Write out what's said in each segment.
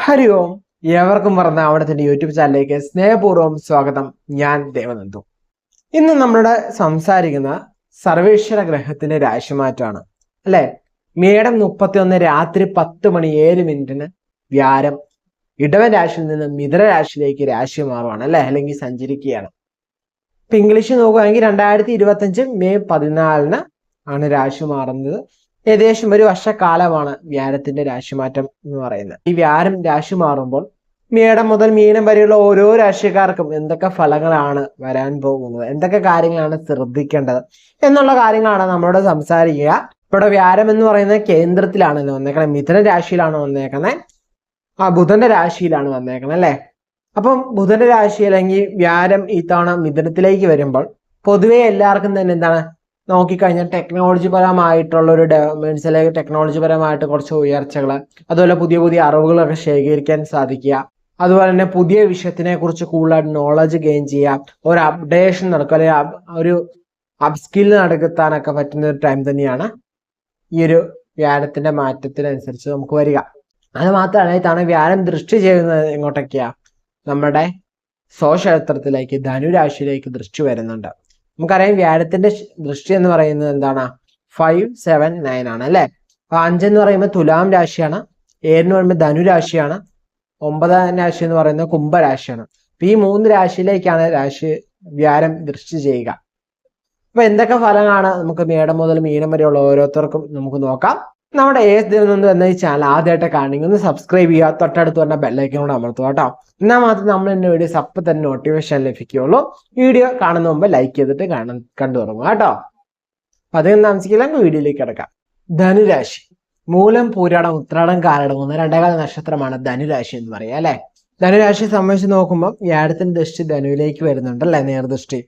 ഹരി ഓം. ഏവർക്കും പറഞ്ഞ അവിടത്തെ യൂട്യൂബ് ചാനലിലേക്ക് സ്നേഹപൂർവ്വം സ്വാഗതം. ഞാൻ ദേവനന്ദു. ഇന്ന് നമ്മളുടെ സംസാരിക്കുന്ന സർവേശ്വര ഗ്രഹത്തിന്റെ രാശിമാറ്റമാണ് അല്ലെ. മേടം 31 രാത്രി 10:07 വ്യാരം ഇടവൻ രാശിയിൽ നിന്ന് മിഥുന രാശിയിലേക്ക് രാശി മാറുകയാണ് അല്ലെ, അല്ലെങ്കിൽ സഞ്ചരിക്കുകയാണ്. ഇപ്പൊ ഇംഗ്ലീഷ് നോക്കുകയാണെങ്കിൽ 2025 മെയ് 14 ആണ് രാശി മാറുന്നത്. ഏകദേശം ഒരു വർഷക്കാലമാണ് വ്യാഴത്തിന്റെ രാശിമാറ്റം എന്ന് പറയുന്നത്. ഈ വ്യാഴം രാശി മാറുമ്പോൾ മേടം മുതൽ മീനം വരെയുള്ള ഓരോ രാശിക്കാർക്കും എന്തൊക്കെ ഫലങ്ങളാണ് വരാൻ പോകുന്നത്, എന്തൊക്കെ കാര്യങ്ങളാണ് ശ്രദ്ധിക്കേണ്ടത് എന്നുള്ള കാര്യങ്ങളാണ് നമ്മളോട് സംസാരിക്കുക. ഇവിടെ വ്യാഴം എന്ന് പറയുന്നത് കേന്ദ്രത്തിലാണ് വന്നേക്കുന്നത്, മിഥുന രാശിയിലാണ് വന്നേക്കുന്നത്, ബുധന്റെ രാശിയിലാണ് വന്നേക്കുന്നത് അല്ലെ. അപ്പം ബുധന്റെ രാശി അല്ലെങ്കിൽ വ്യാഴം ഈ തവണ മിഥുനത്തിലേക്ക് വരുമ്പോൾ പൊതുവെ എല്ലാവർക്കും തന്നെ എന്താണ് നോക്കിക്കഴിഞ്ഞാൽ ടെക്നോളജി പരമായിട്ടുള്ള ഒരു ഡെവലപ്മെന്റ്സ് അല്ലെങ്കിൽ ടെക്നോളജി പരമായിട്ട് കുറച്ച് ഉയർച്ചകൾ, അതുപോലെ പുതിയ പുതിയ അറിവുകളൊക്കെ ശേഖരിക്കാൻ സാധിക്കുക, അതുപോലെ തന്നെ പുതിയ വിഷയത്തിനെ കുറിച്ച് കൂടുതലായിട്ട് നോളജ് ഗെയിൻ ചെയ്യുക, ഒരു അപ്ഡേഷൻ നടക്കുക അല്ലെങ്കിൽ ഒരു അപ്സ്കിൽ നടത്താനൊക്കെ പറ്റുന്ന ഒരു ടൈം തന്നെയാണ് ഈ ഒരു വ്യാഴത്തിന്റെ മാറ്റത്തിനനുസരിച്ച് നമുക്ക് വരിക. അത് മാത്രമല്ല ഇതാണ് വ്യാഴം ദൃഷ്ടി ചെയ്യുന്നത് എങ്ങോട്ടൊക്കെയാ, നമ്മുടെ സ്വക്ഷേത്രത്തിലേക്ക് ധനുരാശിയിലേക്ക് ദൃഷ്ടി വരുന്നുണ്ട്. നമുക്കറിയാം വ്യാഴത്തിന്റെ ദൃഷ്ടി എന്ന് പറയുന്നത് എന്താണ്, 5, 7, 9 ആണ് അല്ലെ. അപ്പൊ 5 എന്ന് പറയുമ്പോൾ തുലാം രാശിയാണ്, 7 എന്ന് പറയുമ്പോൾ ധനുരാശിയാണ്, 9 രാശി എന്ന് പറയുന്നത് കുംഭരാശിയാണ്. അപ്പൊ ഈ 3 രാശിയിലേക്കാണ് വ്യാഴം ദൃഷ്ടി ചെയ്യുക. അപ്പൊ എന്തൊക്കെ ഫലങ്ങളാണ് നമുക്ക് മേടം മുതൽ മീനം വരെയുള്ള ഓരോരുത്തർക്കും നമുക്ക് നോക്കാം. നമ്മുടെ ദേവനന്ദു എന്ന ഈ ചാനൽ ആദ്യമായിട്ട് കാണണമെങ്കിൽ ഒന്ന് സബ്സ്ക്രൈബ് ചെയ്യുക, തൊട്ടടുത്ത് പറഞ്ഞ ബെല്ലൈക്കൻ കൂടെ അമർത്തുക കേട്ടോ. എന്നാൽ മാത്രം നമ്മൾ എന്റെ വീഡിയോസ് അപ്പം തന്നെ നോട്ടിഫിക്കേഷൻ ലഭിക്കുകയുള്ളൂ. വീഡിയോ കാണുന്ന മുമ്പ് ലൈക്ക് ചെയ്തിട്ട് കണ്ടു തുടങ്ങുക കേട്ടോ. അപ്പൊ അധികം താമസിക്കില്ല, വീഡിയോയിലേക്ക് കിടക്കാം. ധനുരാശി മൂലം, പൂരാടം, ഉത്രാടം, കാലടം 1-2 നക്ഷത്രമാണ് ധനുരാശി എന്ന് പറയാം അല്ലെ. ധനുരാശിയെ സംബന്ധിച്ച് നോക്കുമ്പോൾ വ്യാഴത്തിന്റെ ദൃഷ്ടി ധനുവിലേക്ക് വരുന്നുണ്ട് അല്ലെ, നേർദൃഷ്ടി.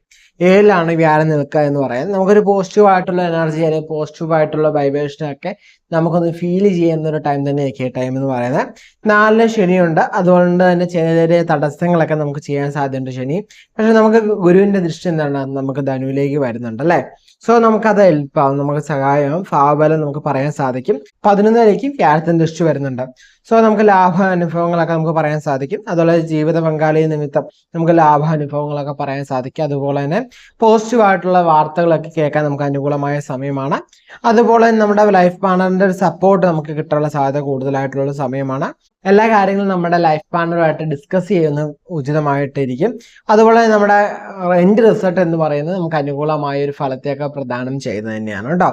7ലാണ് വ്യാഴം നിൽക്കുക എന്ന് പറയാം. നമുക്കൊരു പോസിറ്റീവ് ആയിട്ടുള്ള എനർജി അല്ലെങ്കിൽ പോസിറ്റീവ് ആയിട്ടുള്ള വൈബ്രേഷനൊക്കെ നമുക്കൊന്ന് ഫീൽ ചെയ്യുന്ന ഒരു ടൈം തന്നെയൊക്കെ ടൈം എന്ന് പറയുന്നത്. 4 ശനിയുണ്ട്, അതുകൊണ്ട് തന്നെ ചെറിയ ചെറിയ തടസ്സങ്ങളൊക്കെ നമുക്ക് ചെയ്യാൻ സാധ്യതയുണ്ട് ശനി. പക്ഷെ നമുക്ക് ഗുരുവിന്റെ ദൃഷ്ടി എന്താണ്, നമുക്ക് ധനുവിലേക്ക് വരുന്നുണ്ട് അല്ലെ. സോ നമുക്കത് ഹെൽപ്പാവും, നമുക്ക് സഹായമാവും, ഭാവബലം നമുക്ക് പറയാൻ സാധിക്കും. 11ലേക്ക് വ്യാഴത്തിന്റെ ദൃഷ്ടി വരുന്നുണ്ട്. സോ നമുക്ക് ലാഭാനുഭവങ്ങളൊക്കെ നമുക്ക് പറയാൻ സാധിക്കും. അതുപോലെ ജീവിത പങ്കാളി നിമിത്തം നമുക്ക് ലാഭാനുഭവങ്ങളൊക്കെ പറയാൻ സാധിക്കും. അതുപോലെ തന്നെ പോസിറ്റീവ് ആയിട്ടുള്ള വാർത്തകളൊക്കെ കേൾക്കാൻ നമുക്ക് അനുകൂലമായ സമയമാണ്. അതുപോലെ നമ്മുടെ ലൈഫ് പാർട്ണറിന്റെ ഒരു സപ്പോർട്ട് നമുക്ക് കിട്ടാനുള്ള സാധ്യത കൂടുതലായിട്ടുള്ള സമയമാണ്. എല്ലാ കാര്യങ്ങളും നമ്മുടെ ലൈഫ് പാർട്ണറുമായിട്ട് ഡിസ്കസ് ചെയ്യുന്നത് ഉചിതമായിട്ടിരിക്കും. അതുപോലെ നമ്മുടെ എൻഡ് റിസൾട്ട് എന്ന് പറയുന്നത് നമുക്ക് അനുകൂലമായ ഒരു ഫലത്തെയൊക്കെ പ്രദാനം ചെയ്യുന്നത് തന്നെയാണ് കേട്ടോ.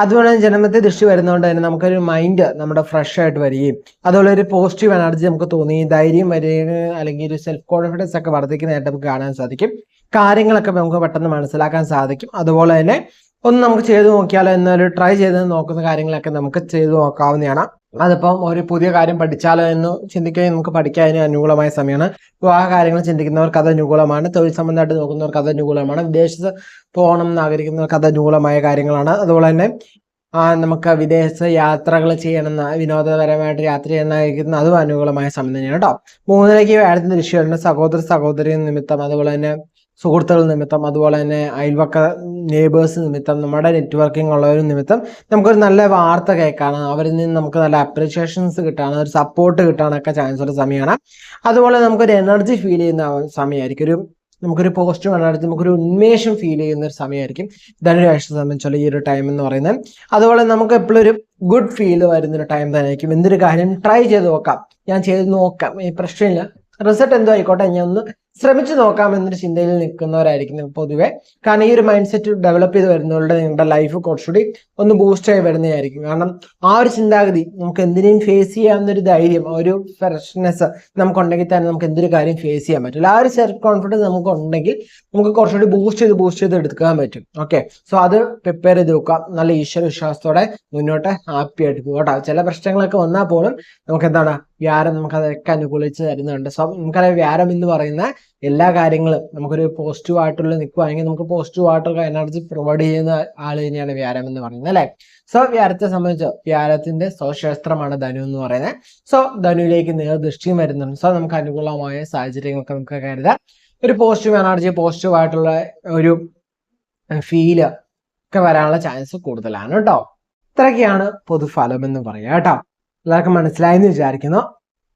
അതുപോലെ ജന്മത്തെ ദൃഷ്ടി വരുന്നതുകൊണ്ട് തന്നെ നമുക്കൊരു മൈൻഡ് നമ്മുടെ ഫ്രഷ് ആയിട്ട് വരികയും അതുപോലെ ഒരു പോസിറ്റീവ് എനർജി നമുക്ക് തോന്നുകയും ധൈര്യം വരികയും അല്ലെങ്കിൽ ഒരു സെൽഫ് കോൺഫിഡൻസ് ഒക്കെ വർദ്ധിക്കുന്നതായിട്ട് നമുക്ക് കാണാൻ സാധിക്കും. കാര്യങ്ങളൊക്കെ നമുക്ക് പെട്ടെന്ന് മനസ്സിലാക്കാൻ സാധിക്കും. അതുപോലെ തന്നെ ഒന്ന് നമുക്ക് ചെയ്തു നോക്കിയാലോ എന്നൊരു ട്രൈ ചെയ്ത് നോക്കുന്ന കാര്യങ്ങളൊക്കെ നമുക്ക് ചെയ്തു നോക്കാവുന്നതാണ്. അതിപ്പം ഒരു പുതിയ കാര്യം പഠിച്ചാലോ എന്ന് ചിന്തിക്കുകയും നമുക്ക് പഠിക്കാൻ അനുകൂലമായ സമയമാണ്. വിവാഹ കാര്യങ്ങൾ ചിന്തിക്കുന്നവർക്ക് അത് അനുകൂലമാണ്, തൊഴിൽ സംബന്ധമായിട്ട് നോക്കുന്നവർക്ക് അത് അനുകൂലമാണ്, വിദേശത്ത് പോകണം എന്ന് ആഗ്രഹിക്കുന്നവർക്ക് അത് അനുകൂലമായ കാര്യങ്ങളാണ്. അതുപോലെ തന്നെ നമുക്ക് വിദേശ യാത്രകൾ ചെയ്യണമെന്ന്, വിനോദപരമായിട്ട് യാത്ര ചെയ്യണമെന്നായിരിക്കുന്ന അതും അനുകൂലമായ സമയം തന്നെയാണ് കേട്ടോ. 3ലേക്ക് വ്യാഴത്തിന്റെ ദൃശ്യമുണ്ട്, സഹോദരി നിമിത്തം, അതുപോലെ തന്നെ സുഹൃത്തുക്കൾ നിമിത്തം, അതുപോലെ തന്നെ അയൽവക്ക നെയ്ബേഴ്സ് നിമിത്തം, നമ്മുടെ നെറ്റ്വർക്കിംഗ് ഉള്ളവർ നിമിത്തം നമുക്കൊരു നല്ല വാർത്ത കേൾക്കാണ്, അവരിൽ നിന്ന് നമുക്ക് നല്ല അപ്രീഷിയേഷൻസ് കിട്ടാണ്, ഒരു സപ്പോർട്ട് കിട്ടാനൊക്കെ ചാൻസ് ഉള്ള സമയമാണ്. അതുപോലെ നമുക്കൊരു എനർജി ഫീൽ ചെയ്യുന്ന സമയമായിരിക്കും, നമുക്കൊരു പോസിറ്റീവ് എനർജി, നമുക്കൊരു ഉന്മേഷം ഫീൽ ചെയ്യുന്ന ഒരു സമയമായിരിക്കും ധനുരാശിയെ സംബന്ധിച്ചുള്ള ഈ ഒരു ടൈം എന്ന് പറയുന്നത്. അതുപോലെ നമുക്ക് എപ്പോഴും ഒരു ഗുഡ് ഫീൽ വരുന്നൊരു ടൈം തന്നെ ആയിരിക്കും. എന്തൊരു കാര്യം ട്രൈ ചെയ്ത് നോക്കാം, ഞാൻ ചെയ്ത് നോക്കാം, ഈ പ്രശ്നമില്ല, റിസൾട്ട് എന്തോ ആയിക്കോട്ടെ, ഞാൻ ഒന്ന് ശ്രമിച്ചു നോക്കാം എന്നൊരു ചിന്തയിൽ നിൽക്കുന്നവരായിരിക്കും പൊതുവെ. കാരണം ഈ ഒരു മൈൻഡ് സെറ്റ് ഡെവലപ്പ് ചെയ്ത് വരുന്നവരുടെ നിങ്ങളുടെ ലൈഫ് കുറച്ചുകൂടി ഒന്ന് ബൂസ്റ്റ് ആയി വരുന്നതായിരിക്കും. കാരണം ആ ഒരു ചിന്താഗതി, നമുക്ക് എന്തിനേയും ഫേസ് ചെയ്യാവുന്നൊരു ധൈര്യം, ഒരു ഫ്രഷ്നെസ് നമുക്കുണ്ടെങ്കിൽ തന്നെ നമുക്ക് എന്തൊരു കാര്യം ഫേസ് ചെയ്യാൻ പറ്റില്ല. ആ ഒരു സെൽഫ് കോൺഫിഡൻസ് നമുക്ക് ഉണ്ടെങ്കിൽ നമുക്ക് കുറച്ചുകൂടി ബൂസ്റ്റ് ചെയ്ത് എടുക്കാൻ പറ്റും. ഓക്കെ, സോ അത് പ്രിപ്പയർ ചെയ്ത് നോക്കാം. നല്ല ഈശ്വര വിശ്വാസത്തോടെ മുന്നോട്ട് ഹാപ്പി ആയിട്ട് പോകട്ടോ. ചില പ്രശ്നങ്ങളൊക്കെ വന്നാൽ പോലും നമുക്ക് എന്താണ് വ്യാഴം നമുക്ക് അതൊക്കെ അനുകൂലിച്ച് തരുന്നുണ്ട്. സോ നമുക്കറിയാം വ്യാഴം എന്ന് പറയുന്ന എല്ലാ കാര്യങ്ങളും നമുക്കൊരു പോസിറ്റീവ് ആയിട്ടുള്ള നിൽക്കുകയാണെങ്കിൽ നമുക്ക് പോസിറ്റീവ് ആയിട്ടുള്ള എനർജി പ്രൊവൈഡ് ചെയ്യുന്ന ആൾ തന്നെയാണ് വ്യാഴം എന്ന് പറയുന്നത് അല്ലെ. സോ വ്യാഴത്തെ സംബന്ധിച്ച് വ്യാഴത്തിന്റെ സ്വശാസ്ത്രമാണ് ധനു എന്ന് പറയുന്നത്. സോ ധനുവിലേക്ക് നേർദൃഷ്ടിയും വരുന്നുണ്ട്. സോ നമുക്ക് അനുകൂലമായ സാഹചര്യങ്ങളൊക്കെ നമുക്ക് കരുതാം. ഒരു പോസിറ്റീവ് എനർജി, പോസിറ്റീവ് ആയിട്ടുള്ള ഒരു ഫീല് ഒക്കെ വരാനുള്ള ചാൻസ് കൂടുതലാണ് കേട്ടോ. ഇത്രയൊക്കെയാണ് പൊതുഫലം എന്ന് പറയാം കേട്ടോ. എല്ലാവർക്കും മനസ്സിലായെന്ന് വിചാരിക്കുന്നു.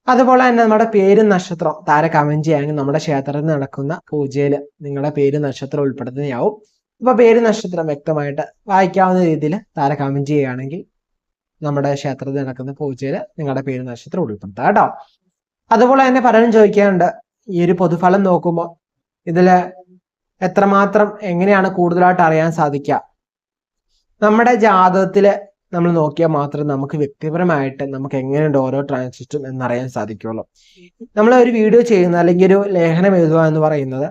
അതുപോലെ തന്നെ നമ്മുടെ പേരും നക്ഷത്രം താരെ കമന്റ് ചെയ്യുകയാണെങ്കിൽ നമ്മുടെ ക്ഷേത്രത്തിൽ നടക്കുന്ന പൂജയിൽ നിങ്ങളുടെ പേര് നക്ഷത്രം ഉൾപ്പെടുത്തുന്നതാവും. അപ്പൊ പേര് നക്ഷത്രം വ്യക്തമായിട്ട് വായിക്കാവുന്ന രീതിയിൽ താരെ കമന്റ് ചെയ്യുകയാണെങ്കിൽ നമ്മുടെ ക്ഷേത്രത്തിൽ നടക്കുന്ന പൂജയിൽ നിങ്ങളുടെ പേര് നക്ഷത്രം ഉൾപ്പെടുത്താം കേട്ടോ. അതുപോലെ തന്നെ പലരും ചോദിക്കാറുണ്ട്, ഈ ഒരു പൊതുഫലം നോക്കുമ്പോൾ ഇതില് എത്രമാത്രം എങ്ങനെയാണ് കൂടുതലായിട്ട് അറിയാൻ സാധിക്കുക? നമ്മുടെ ജാതകത്തില് നമ്മൾ നോക്കിയാൽ മാത്രം നമുക്ക് വ്യക്തിപരമായിട്ട് നമുക്ക് എങ്ങനെയുണ്ട് ഓരോ ട്രാൻസിറ്റും എന്നറിയാൻ സാധിക്കുള്ളൂ. നമ്മൾ ഒരു വീഡിയോ ചെയ്യുന്ന അല്ലെങ്കിൽ ഒരു ലേഖനം എഴുതുക എന്ന് പറയുന്നത്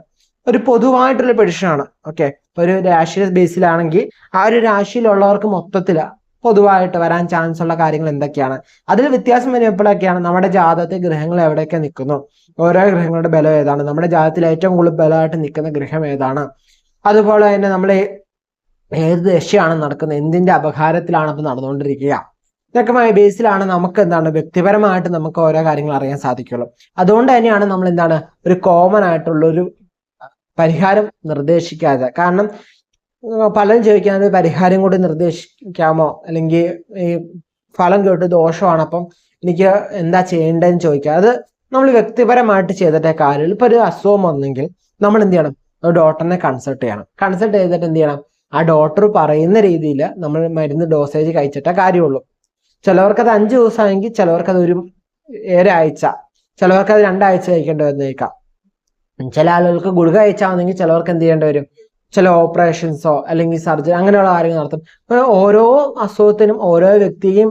ഒരു പൊതുവായിട്ടുള്ള പ്രഡിക്ഷനാണ്. ഓക്കെ, ഇപ്പൊ ഒരു രാശി ബേസിലാണെങ്കിൽ ആ ഒരു രാശിയിലുള്ളവർക്ക് മൊത്തത്തില് പൊതുവായിട്ട് വരാൻ ചാൻസ് ഉള്ള കാര്യങ്ങൾ എന്തൊക്കെയാണ്, അതിൽ വ്യത്യാസം വരുമ്പോഴൊക്കെയാണ് നമ്മുടെ ജാതകത്തിൽ ഗ്രഹങ്ങൾ എവിടെയൊക്കെ നിൽക്കുന്നു, ഓരോ ഗ്രഹങ്ങളുടെ ബലം ഏതാണ്, നമ്മുടെ ജാതകത്തിൽ ഏറ്റവും കൂടുതൽ ബലമായിട്ട് നിൽക്കുന്ന ഗ്രഹം ഏതാണ്, അതുപോലെ തന്നെ നമ്മൾ ഏത് ദശയാണ് നടക്കുന്നത്, എന്തിന്റെ അപകാരത്തിലാണ് ഇപ്പൊ നടന്നുകൊണ്ടിരിക്കുക, ഇതൊക്കെ ബേസിലാണ് നമുക്ക് എന്താണ് വ്യക്തിപരമായിട്ട് നമുക്ക് ഓരോ കാര്യങ്ങൾ അറിയാൻ സാധിക്കുള്ളൂ. അതുകൊണ്ട് തന്നെയാണ് നമ്മൾ എന്താണ് ഒരു കോമൺ ആയിട്ടുള്ള ഒരു പരിഹാരം നിർദ്ദേശിക്കാതെ. കാരണം പലരും ചോദിക്കുന്നത് പരിഹാരം കൂടി നിർദ്ദേശിക്കാമോ, അല്ലെങ്കിൽ ഈ ഫലം കേട്ട് ദോഷമാണ് അപ്പം എനിക്ക് എന്താ ചെയ്യേണ്ടതെന്ന് ചോദിക്കുക. അത് നമ്മൾ വ്യക്തിപരമായിട്ട് ചെയ്തിട്ടേ കാര്യമുള്ളൂ. ഇപ്പൊ ഒരു അസുഖം വന്നെങ്കിൽ നമ്മൾ എന്ത് ചെയ്യണം, ഒരു ഡോക്ടറിനെ കൺസൾട്ട് ചെയ്യണം. കൺസൾട്ട് ചെയ്തിട്ട് എന്ത് ചെയ്യണം, ആ ഡോക്ടർ പറയുന്ന രീതിയിൽ നമ്മൾ മരുന്ന് ഡോസേജ് കഴിച്ചിട്ടേ കാര്യമുള്ളൂ. ചിലവർക്കത് 5 ദിവസമാണെങ്കിൽ ചിലവർക്കത് ഒരാഴ്ച, ചിലവർക്കത് 2 ആഴ്ച കഴിക്കേണ്ടി വന്നേക്കാം. ചില ആളുകൾക്ക് ഗുളിക കഴിച്ചാണെങ്കിൽ ചിലവർക്ക് എന്ത് ചെയ്യേണ്ടി വരും, ചില ഓപ്പറേഷൻസോ അല്ലെങ്കിൽ സർജറി അങ്ങനെയുള്ള കാര്യങ്ങൾ നടത്തും. ഓരോ അസുഖത്തിനും ഓരോ വ്യക്തിയെയും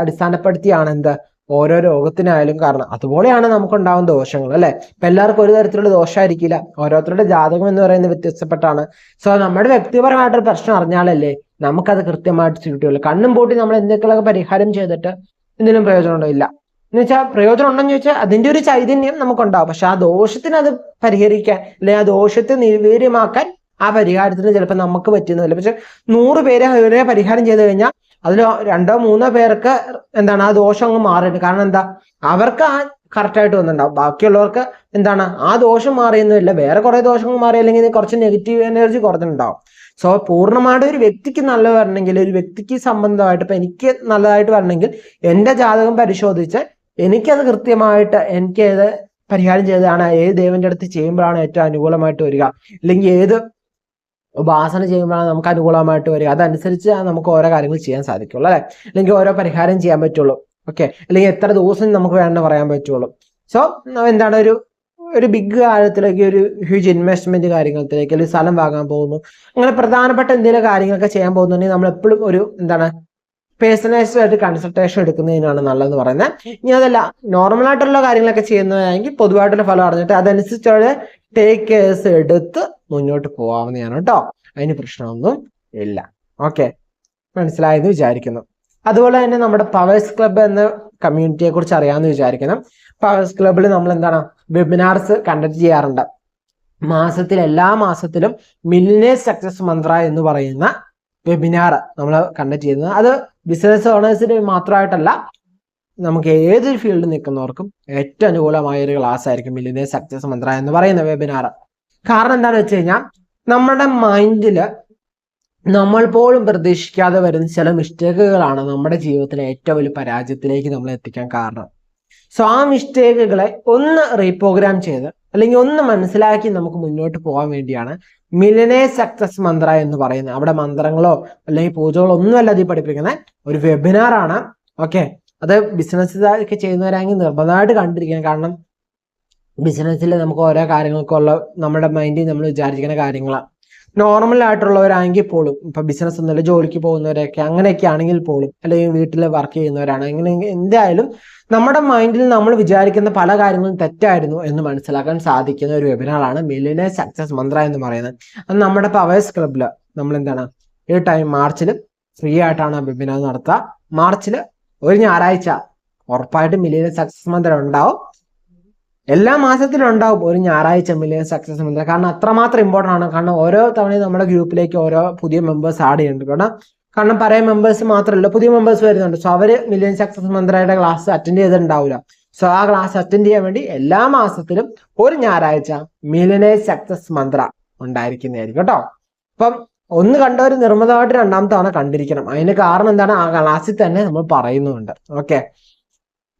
അടിസ്ഥാനപ്പെടുത്തിയാണ് എന്ത് ഓരോ രോഗത്തിനായാലും കാരണം. അതുപോലെയാണ് നമുക്കുണ്ടാവുന്ന ദോഷങ്ങൾ അല്ലെ. ഇപ്പൊ എല്ലാവർക്കും ഒരു തരത്തിലുള്ള ദോഷമായിരിക്കില്ല, ഓരോരുത്തരുടെ ജാതകം എന്ന് പറയുന്നത് വ്യത്യസ്തപ്പെട്ടാണ്. സോ നമ്മുടെ വ്യക്തിപരമായിട്ടൊരു പ്രശ്നം അറിഞ്ഞാലല്ലേ നമുക്കത് കൃത്യമായിട്ട് കിട്ടുള്ളൂ. കണ്ണും പൂട്ടി നമ്മൾ എന്തൊക്കെയൊക്കെ പരിഹാരം ചെയ്തിട്ട് എന്തെങ്കിലും പ്രയോജനം ഉണ്ടോ? ഇല്ല. എന്ന് വെച്ചാൽ പ്രയോജനം ഉണ്ടെന്ന് ചോദിച്ചാൽ അതിന്റെ ഒരു ചൈതന്യം നമുക്കുണ്ടാവും, പക്ഷെ ആ ദോഷത്തിന് അത് പരിഹരിക്കാൻ അല്ലെങ്കിൽ ആ ദോഷത്തെ നിർവീര്യമാക്കാൻ ആ പരിഹാരത്തിന് ചിലപ്പോൾ നമുക്ക് പറ്റുന്നില്ല. പക്ഷെ 100 പേരെ ഒരേ പരിഹാരം ചെയ്ത് കഴിഞ്ഞാൽ അതിൽ 2 or 3 പേർക്ക് എന്താണ് ആ ദോഷം അങ്ങ് മാറിയിട്ട്. കാരണം എന്താ, അവർക്ക് ആ കറക്റ്റായിട്ട് വന്നിട്ടുണ്ടാവും, ബാക്കിയുള്ളവർക്ക് എന്താണ് ആ ദോഷം മാറിയൊന്നുമില്ല, വേറെ കുറെ ദോഷങ്ങൾ മാറി അല്ലെങ്കിൽ കുറച്ച് നെഗറ്റീവ് എനർജി കുറഞ്ഞിട്ടുണ്ടാവും. സോ പൂർണ്ണമായിട്ട് ഒരു വ്യക്തിക്ക് നല്ലത് വരണമെങ്കിൽ, ഒരു വ്യക്തിക്ക് സംബന്ധമായിട്ട് ഇപ്പൊ എനിക്ക് നല്ലതായിട്ട് വരണമെങ്കിൽ എന്റെ ജാതകം പരിശോധിച്ച് എനിക്കത് കൃത്യമായിട്ട് എനിക്ക് ഏത് പരിഹാരം ചെയ്തതാണ്, ഏത് ദേവന്റെ അടുത്ത് ചെയ്യുമ്പോഴാണ് ഏറ്റവും അനുകൂലമായിട്ട് വരിക, അല്ലെങ്കിൽ ഏത് ഉപാസന ചെയ്യുമ്പോഴാണ് നമുക്ക് അനുകൂലമായിട്ട് വരിക, അതനുസരിച്ച് നമുക്ക് ഓരോ കാര്യങ്ങൾ ചെയ്യാൻ സാധിക്കുള്ളൂ അല്ലെ. അല്ലെങ്കിൽ ഓരോ പരിഹാരം ചെയ്യാൻ പറ്റുള്ളൂ. ഓക്കെ, അല്ലെങ്കിൽ എത്ര ദിവസം നമുക്ക് വേണ്ട പറയാൻ പറ്റുള്ളൂ. സോ എന്താണ് ഒരു ബിഗ് കാര്യത്തിലേക്ക്, ഒരു ഹ്യൂജ് ഇൻവെസ്റ്റ്മെന്റ് കാര്യത്തിലേക്ക്, അല്ലെങ്കിൽ സ്ഥലം വാങ്ങാൻ പോകുന്നു, അങ്ങനെ പ്രധാനപ്പെട്ട എന്തെങ്കിലും കാര്യങ്ങളൊക്കെ ചെയ്യാൻ പോകുന്നുണ്ടെങ്കിൽ നമ്മൾ എപ്പോഴും ഒരു എന്താണ് പേഴ്സണലൈസ്ഡ് ആയിട്ട് കൺസൾട്ടേഷൻ എടുക്കുന്നതിനാണ് നല്ലതെന്ന് പറയുന്നത്. ഇനി അതല്ല നോർമൽ ആയിട്ടുള്ള കാര്യങ്ങളൊക്കെ ചെയ്യുന്നതാണെങ്കിൽ പൊതുവായിട്ടുള്ള ഫലം അറിഞ്ഞിട്ട് അതനുസരിച്ചുള്ള ടേക്ക് കെയർസ് എടുത്ത് മുന്നോട്ട് പോകാവുന്നതാണ് കേട്ടോ. അതിന് പ്രശ്നമൊന്നും ഇല്ല. ഓക്കെ, മനസ്സിലായെന്ന് വിചാരിക്കുന്നു. അതുപോലെ തന്നെ നമ്മുടെ പവേഴ്സ് ക്ലബ്ബ് എന്ന കമ്മ്യൂണിറ്റിയെ കുറിച്ച് അറിയാമെന്ന് വിചാരിക്കണം. പവേഴ്സ് ക്ലബ്ബിൽ നമ്മൾ എന്താണ് വെബിനാർസ് കണ്ടക്ട് ചെയ്യാറുണ്ട്. എല്ലാ മാസത്തിലും മില്ലിനേഴ്സ് സക്സസ് മന്ത്ര എന്ന് പറയുന്ന വെബിനാർ നമ്മൾ കണ്ടക്ട് ചെയ്യുന്നത്. അത് ബിസിനസ് ഓണേഴ്സിന് മാത്രമായിട്ടല്ല, നമുക്ക് ഏതൊരു ഫീൽഡിൽ നിൽക്കുന്നവർക്കും ഏറ്റവും അനുകൂലമായ ഒരു ക്ലാസ് ആയിരിക്കും മില്ലിനേഴ്സ് സക്സസ് മന്ത്ര എന്ന് പറയുന്ന വെബിനാർ. കാരണം എന്താണെന്ന് വെച്ച് കഴിഞ്ഞാൽ നമ്മുടെ മൈൻഡില് നമ്മൾ പോലും പ്രതീക്ഷിക്കാതെ വരുന്ന ചില മിസ്റ്റേക്കുകളാണ് നമ്മുടെ ജീവിതത്തിലെ ഏറ്റവും വലിയ പരാജയത്തിലേക്ക് നമ്മൾ എത്തിക്കാൻ കാരണം. സോ ആ മിസ്റ്റേക്കുകളെ ഒന്ന് റീപ്രോഗ്രാം ചെയ്ത് അല്ലെങ്കിൽ ഒന്ന് മനസ്സിലാക്കി നമുക്ക് മുന്നോട്ട് പോകാൻ വേണ്ടിയാണ് മില്ലിനേഴ്സ് സക്സസ് മന്ത്ര എന്ന് പറയുന്നത്. അവിടെ മന്ത്രങ്ങളോ അല്ലെങ്കിൽ പൂജകളോ ഒന്നുമല്ല അതിൽ പഠിപ്പിക്കുന്ന ഒരു വെബിനാർ ആണ്. ഓക്കെ, അത് ബിസിനസ് ഒക്കെ ചെയ്യുന്നവരാണെങ്കിൽ നിർബന്ധമായിട്ട് കണ്ടിരിക്കണം. കാരണം ബിസിനസ്സിൽ നമുക്ക് ഓരോ കാര്യങ്ങൾക്കുള്ള നമ്മുടെ മൈൻഡിൽ നമ്മൾ വിചാരിക്കുന്ന കാര്യങ്ങളാണ്. നോർമൽ ആയിട്ടുള്ളവരാണെങ്കിൽ പോലും, ഇപ്പൊ ബിസിനസ് ഒന്നുമില്ല ജോലിക്ക് പോകുന്നവരൊക്കെ അങ്ങനെയൊക്കെ ആണെങ്കിൽ പോലും, അല്ലെങ്കിൽ വീട്ടിൽ വർക്ക് ചെയ്യുന്നവരാണ്, അങ്ങനെ എന്തായാലും നമ്മുടെ മൈൻഡിൽ നമ്മൾ വിചാരിക്കുന്ന പല കാര്യങ്ങളും തെറ്റായിരുന്നു എന്ന് മനസ്സിലാക്കാൻ സാധിക്കുന്ന ഒരു വെബിനാറാണ് മില്ലിനേഴ്സ് സക്സസ് മന്ത്ര എന്ന് പറയുന്നത്. അത് നമ്മുടെ പവേഴ്സ് ക്ലബ്ബിൽ നമ്മൾ എന്താണ് ഈ ടൈം മാർച്ചിൽ ഫ്രീ ആയിട്ടാണ് വെബിനാർ നടത്തുക. മാർച്ചിൽ ഒരു ഞായറാഴ്ച ഉറപ്പായിട്ടും മില്ലിനേഴ്സ് സക്സസ് മന്ത്ര ഉണ്ടാവും. എല്ലാ മാസത്തിലും ഉണ്ടാവും ഒരു ഞായറാഴ്ച മില്ലിനേഴ്സ് സക്സസ് മന്ത്ര. കാരണം അത്രമാത്രം ഇമ്പോർട്ടൻ്റ് ആണ്. കാരണം ഓരോ തവണയും നമ്മുടെ ഗ്രൂപ്പിലേക്ക് ഓരോ പുതിയ മെമ്പേഴ്സ് ആഡ് ചെയ്യുന്നുണ്ട്. കാരണം പഴയ മെമ്പേഴ്സ് മാത്രമല്ല പുതിയ മെമ്പേഴ്സ് വരുന്നുണ്ട്. സോ അവര് മില്ലിനേഴ്സ് സക്സസ് മന്ത്രയുടെ ക്ലാസ് അറ്റൻഡ് ചെയ്തിട്ടുണ്ടാവില്ല. സോ ആ ക്ലാസ് അറ്റൻഡ് ചെയ്യാൻ വേണ്ടി എല്ലാ മാസത്തിലും ഒരു ഞായറാഴ്ച മില്ലിനേഴ്സ് സക്സസ് മന്ത്ര ഉണ്ടായിരിക്കുന്നതായിരിക്കും കേട്ടോ. അപ്പം ഒന്ന് കണ്ടവർ നിർബന്ധമായിട്ട് 2ാമത്തെ തവണ കണ്ടിരിക്കണം. അതിന് കാരണം എന്താണ്, ആ ക്ലാസ്സിൽ തന്നെ നമ്മൾ പറയുന്നുണ്ട്. ഓക്കെ,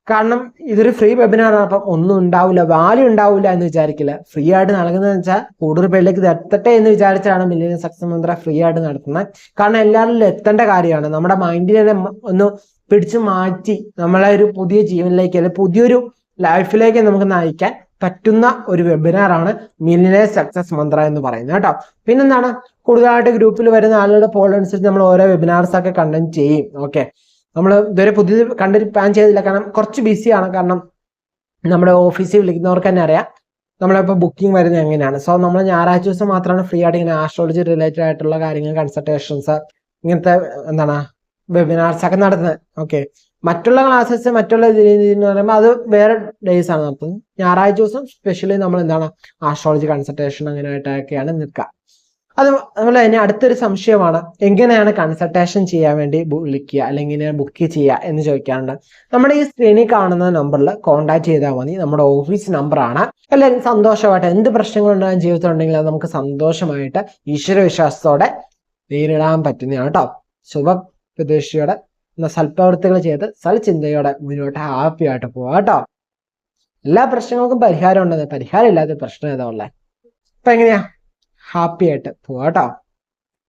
കാരണം ഇതൊരു ഫ്രീ വെബിനാറാണ്. അപ്പം ഒന്നും ഉണ്ടാവില്ല, വാല്യൂ ഉണ്ടാവില്ല എന്ന് വിചാരിക്കില്ല. ഫ്രീ ആയിട്ട് നൽകുന്നതെന്ന് വെച്ചാൽ കൂടുതൽ പേരിലേക്ക് ഇത് എത്തട്ടെ എന്ന് വിചാരിച്ചാണ് മില്ലേനിയം സക്സസ് മന്ത്ര ഫ്രീ ആയിട്ട് നടത്തുന്നത്. കാരണം എല്ലാവരിലും എത്തേണ്ട കാര്യമാണ്. നമ്മുടെ മൈൻഡിനെ ഒന്ന് പിടിച്ചു മാറ്റി നമ്മളെ ഒരു പുതിയ ജീവനിലേക്ക് അല്ലെങ്കിൽ പുതിയൊരു ലൈഫിലേക്ക് നമുക്ക് നയിക്കാൻ പറ്റുന്ന ഒരു വെബിനാറാണ് മില്ലേനിയം സക്സസ് മന്ത്ര എന്ന് പറയുന്നത് കേട്ടോ. പിന്നെന്താണ്, കൂടുതലായിട്ട് ഗ്രൂപ്പിൽ വരുന്ന ആളുകളുടെ പോൾ അനുസരിച്ച് നമ്മൾ ഓരോ വെബിനാർസ് ഒക്കെ കണ്ടന്റ് ചെയ്യും. ഓക്കെ, നമ്മൾ ഇതുവരെ പുതിയത് കണ്ടന്റ് പ്ലാൻ ചെയ്തില്ല, കാരണം കുറച്ച് ബിസിയാണ്. കാരണം നമ്മുടെ ഓഫീസിൽ വിളിക്കുന്നവർക്ക് തന്നെ അറിയാം നമ്മളിപ്പോൾ ബുക്കിംഗ് വരുന്നത് എങ്ങനെയാണ്. സോ നമ്മൾ ഞായറാഴ്ച ദിവസം മാത്രമാണ് ഫ്രീ ആയിട്ട് ഇങ്ങനെ ആസ്ട്രോളജി റിലേറ്റഡ് ആയിട്ടുള്ള കാര്യങ്ങൾ, കൺസൾട്ടേഷൻസ്, ഇങ്ങനത്തെ എന്താണ് വെബിനാർസ് ഒക്കെ നടത്തുന്നത്. ഓക്കെ, മറ്റുള്ള ക്ലാസ്സസ് മറ്റുള്ള എന്ന് പറയുമ്പോൾ അത് വേറെ ഡേയ്സ് ആണ് നടത്തുന്നത്. ഞായറാഴ്ച ദിവസം സ്പെഷ്യലി നമ്മൾ എന്താണ് ആസ്ട്രോളജി കൺസൾട്ടേഷൻ അങ്ങനെയായിട്ടൊക്കെയാണ് നിൽക്കുക. അതുപോലെ തന്നെ അടുത്തൊരു സംശയമാണ്, എങ്ങനെയാണ് കൺസൾട്ടേഷൻ ചെയ്യാൻ വേണ്ടി വിളിക്കുക അല്ലെങ്കിൽ ബുക്ക് ചെയ്യുക എന്ന് ചോദിക്കാറുണ്ട്. നമ്മുടെ ഈ സ്ക്രീനിൽ കാണുന്ന നമ്പറിൽ കോൺടാക്ട് ചെയ്താൽ മതി. നമ്മുടെ ഓഫീസ് നമ്പറാണ്. എല്ലാവരും സന്തോഷമായിട്ട് എന്ത് പ്രശ്നങ്ങളുണ്ടാകും ജീവിതത്തിലുണ്ടെങ്കിൽ അത് നമുക്ക് സന്തോഷമായിട്ട് ഈശ്വരവിശ്വാസത്തോടെ നേരിടാൻ പറ്റുന്നതാണ് കേട്ടോ. ശുഭപ്രതീക്ഷയോടെ സൽപ്രവൃത്തികൾ ചെയ്ത് സൽചിന്തയോടെ മുന്നോട്ട് ഹാപ്പി ആയിട്ട് പോവാം കേട്ടോ. എല്ലാ പ്രശ്നങ്ങൾക്കും പരിഹാരം ഉണ്ടെന്ന്, പരിഹാരം ഇല്ലാത്ത പ്രശ്നം ഏതാ ഉള്ളത്? അപ്പൊ എങ്ങനെയാ ഹാപ്പി ആയിട്ട് പോവാം കേട്ടോ.